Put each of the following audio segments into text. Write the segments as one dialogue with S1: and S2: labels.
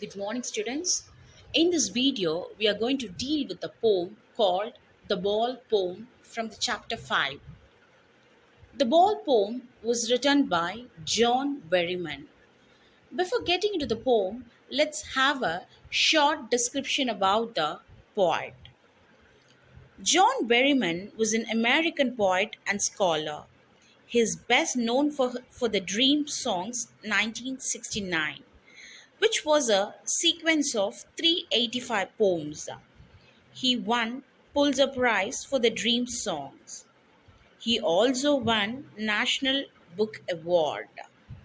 S1: Good morning, students. In this video, we are going to deal with the poem called The Ball Poem from the chapter 5. The Ball poem was written by John Berryman. Before getting into the poem, let's have a short description about the poet. John Berryman was an American poet and scholar. He is best known for the Dream Songs 1969, which was a sequence of 385 poems. He won Pulitzer Prize for the Dream Songs. He also won National Book Award.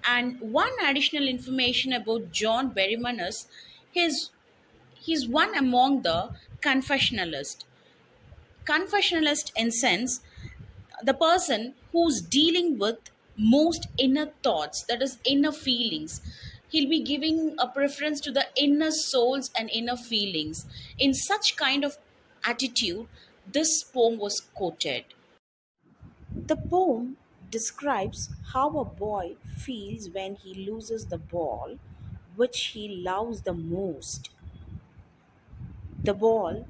S1: And one additional information about John Berryman is his, he's one among the confessionalist. Confessionalist in sense the person who's dealing with most inner thoughts, that is inner feelings. He'll be giving a preference to the inner souls and inner feelings. In such kind of attitude, this poem was quoted. The poem describes how a boy feels when he loses the ball which he loves the most. The ball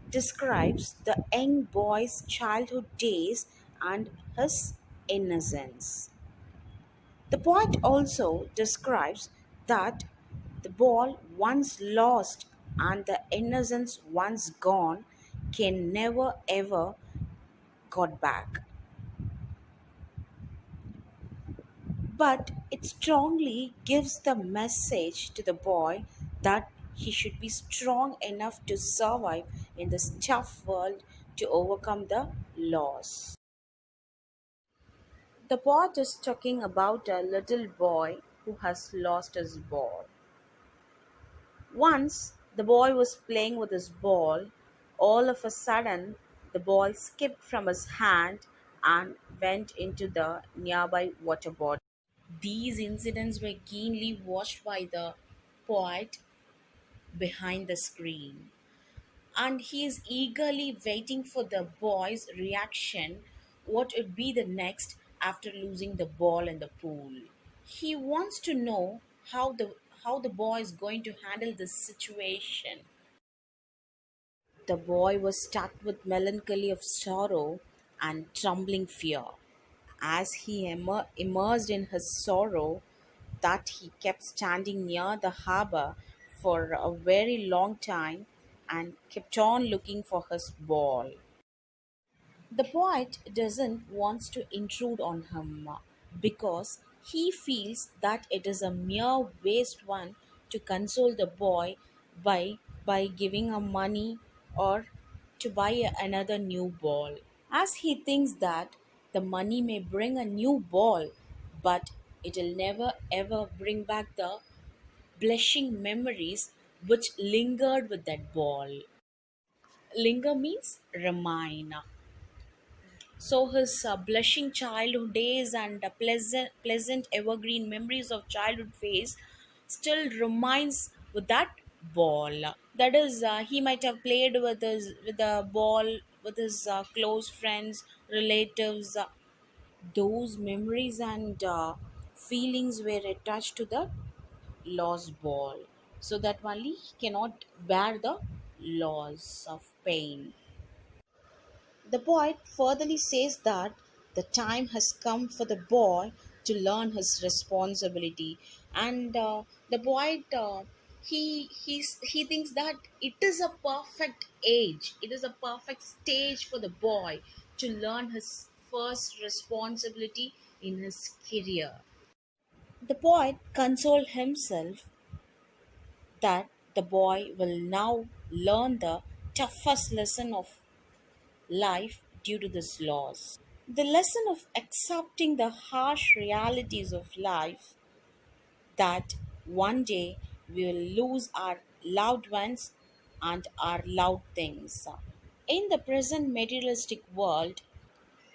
S1: describes the young boy's childhood days and his innocence. The poet also describes that the ball once lost and the innocence once gone can never ever got back. But it strongly gives the message to the boy that he should be strong enough to survive in this tough world to overcome the loss. The poet is talking about a little boy who has lost his ball. Once the boy was playing with his ball. All of a sudden, the ball skipped from his hand and went into the nearby water body. These incidents were keenly watched by the poet behind the screen, and he is eagerly waiting for the boy's reaction. What would be the next after losing the ball in the pool? He wants to know how the boy is going to handle this situation. The boy was struck with melancholy of sorrow and trembling fear. As he immersed in his sorrow, that he kept standing near the harbor for a very long time and kept on looking for his ball. The poet doesn't want to intrude on him because he feels that it is a mere waste one to console the boy by giving him money or to buy another new ball, as he thinks that the money may bring a new ball, but it'll never ever bring back the blushing memories which lingered with that ball. Linger means remain. So his blushing childhood days and pleasant evergreen memories of childhood phase still reminds with that ball. That is, he might have played with the ball with his close friends, relatives. Those memories and feelings were attached to the lost ball, so that only he cannot bear the loss of pain. The poet furtherly says that the time has come for the boy to learn his responsibility, and the poet he thinks that it is a perfect age, it is a perfect stage for the boy to learn his first responsibility in his career. The poet consoled himself that the boy will now learn the toughest lesson of life due to this loss. The lesson of accepting the harsh realities of life, that one day we will lose our loved ones and our loved things. In the present materialistic world,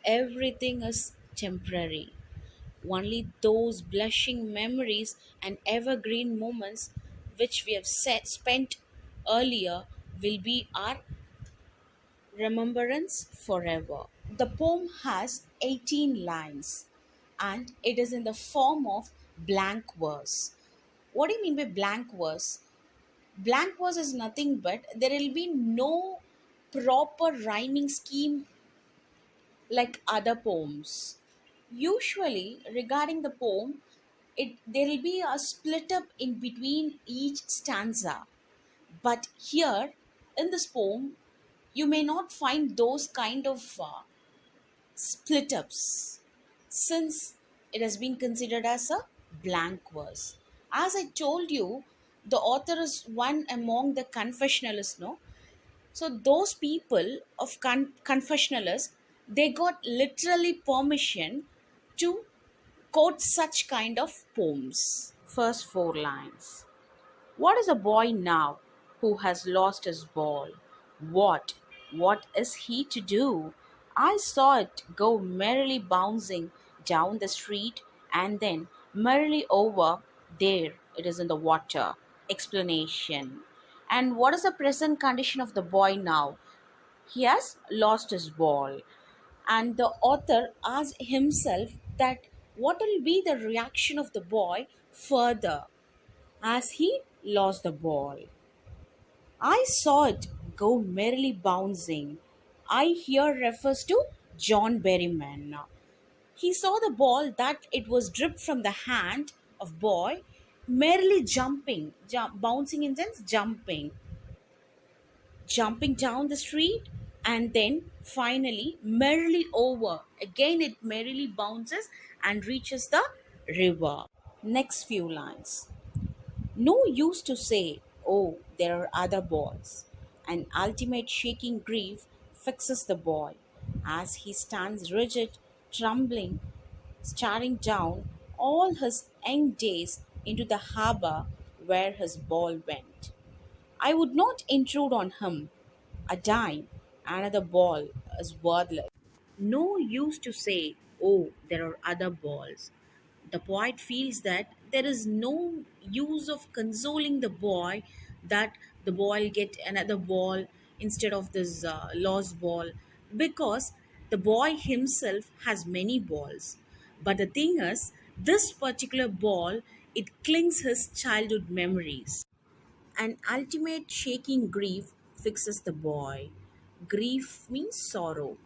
S1: everything is temporary. Only those blushing memories and evergreen moments which we have spent earlier will be our remembrance forever. The poem has 18 lines and it is in the form of blank verse. What do you mean by blank verse? Blank verse is nothing but there will be no proper rhyming scheme like other poems. Usually, regarding the poem, there will be a split up in between each stanza. But here in this poem, you may not find those kind of split ups since it has been considered as a blank verse. As I told you, the author is one among the confessionalists, no? So those people of confessionalists, they got literally permission to quote such kind of poems. First four lines. What is a boy now who has lost his ball? What? What is he to do? I saw it go merrily bouncing down the street and then merrily over. There it is in the water. Explanation. And what is the present condition of the boy now? He has lost his ball. And the author asks himself that what will be the reaction of the boy further as he lost the ball. I saw it go merrily bouncing. I here refers to John Berryman. He saw the ball that it was dripped from the hand of boy merrily jumping, bouncing in sense jumping down the street and then finally merrily over. Again it merrily bounces and reaches the river. Next few lines. No use to say, oh, there are other boys. An ultimate shaking grief fixes the boy as he stands rigid, trembling, staring down all his young days into the harbor where his ball went. I would not intrude on him. A dime, another ball is worthless. No use to say, oh, there are other balls. The poet feels that there is no use of consoling the boy that the boy will get another ball instead of this lost ball because the boy himself has many balls. But the thing is, this particular ball, it clings his childhood memories. An ultimate shaking grief fixes the boy. Grief means sorrow.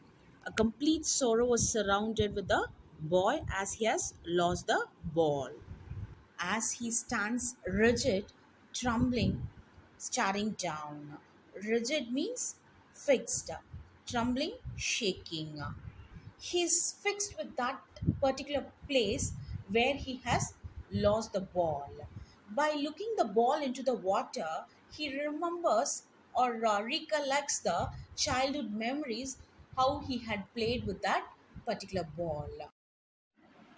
S1: A complete sorrow was surrounded with the boy as he has lost the ball. As he stands rigid, trembling, staring down. Rigid means fixed, trembling, shaking. He's fixed with that particular place where he has lost the ball. By looking the ball into the water, he remembers or recollects the childhood memories how he had played with that particular ball.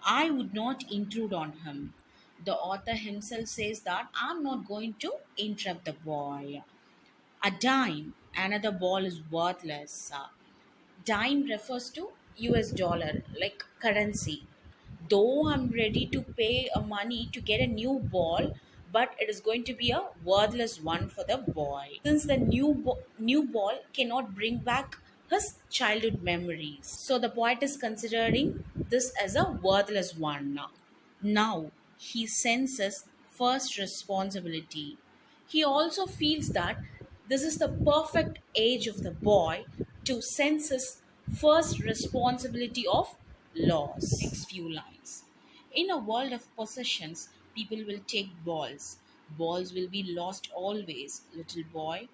S1: I would not intrude on him. The author himself says that I'm not going to interrupt the boy. A dime, another ball is worthless. Dime refers to US dollar, like currency. Though I'm ready to pay a money to get a new ball, but it is going to be a worthless one for the boy. Since the new ball cannot bring back his childhood memories. So the poet is considering this as a worthless one. Now he senses first responsibility. He also feels that this is the perfect age of the boy to sense his first responsibility of loss. Next few lines. In a world of possessions, people will take balls. Balls will be lost always, little boy.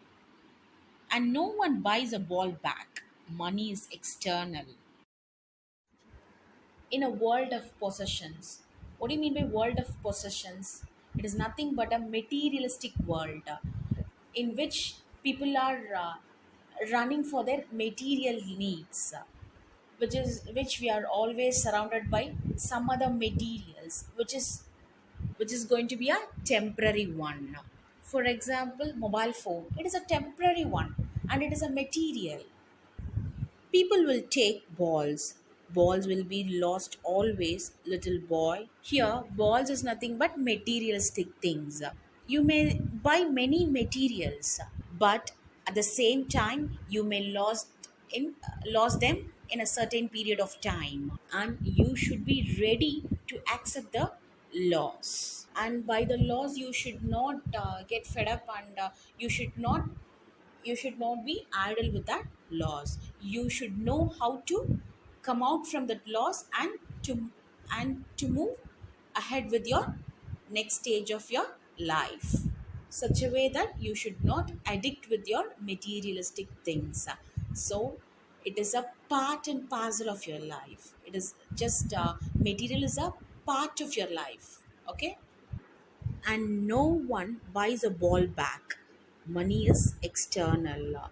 S1: And no one buys a ball back. Money is external. In a world of possessions. What do you mean by world of possessions? It is nothing but a materialistic world in which people are running for their material needs, which we are always surrounded by some other materials, which is going to be a temporary one. For example, mobile phone. It is a temporary one, and it is a material. People will take balls. Balls will be lost always, little boy. Here, balls is nothing but materialistic things. You may buy many materials, but at the same time, you may lost them in a certain period of time, and you should be ready to accept the loss. and by the laws you should not get fed up, and you should not be idle with that laws. You should know how to come out from that loss, and to move ahead with your next stage of your life, such a way that you should not addict with your materialistic things. So it is a part and parcel of your life. It is just material is a part of your life. Okay. And no one buys a ball back. Money is external.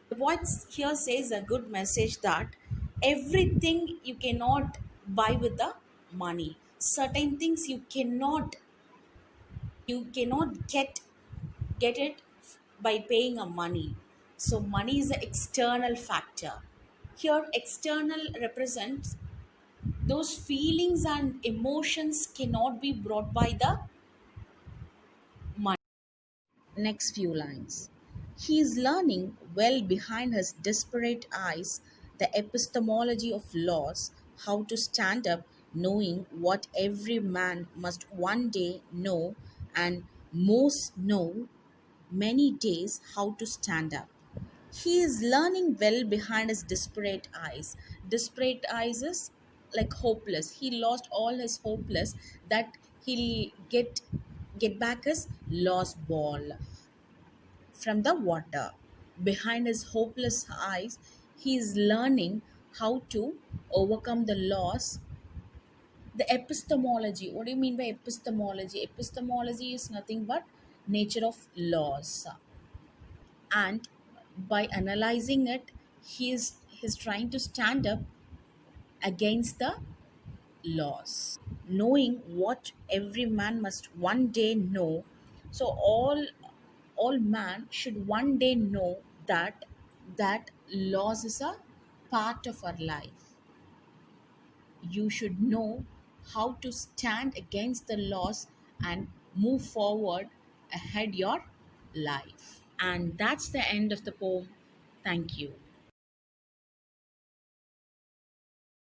S1: The voice here says a good message that everything you cannot buy with the money. Certain things you cannot get it by paying a money. So money is an external factor. Here external represents those feelings and emotions cannot be brought by the money. Next few lines. He is learning well behind his desperate eyes the epistemology of laws, how to stand up, knowing what every man must one day know, and most know many days how to stand up. He is learning well behind his desperate eyes. Desperate eyes is like hopeless. He lost all his hopeless that he'll get back his lost ball from the water. Behind his hopeless eyes, he is learning how to overcome the loss. The epistemology. What do you mean by epistemology? Epistemology is nothing but nature of laws. And by analyzing it, he's trying to stand up against the laws, knowing what every man must one day know. So all man should one day know that laws is a part of our life. You should know how to stand against the laws and move forward ahead your life. And that's the end of the poem. Thank you.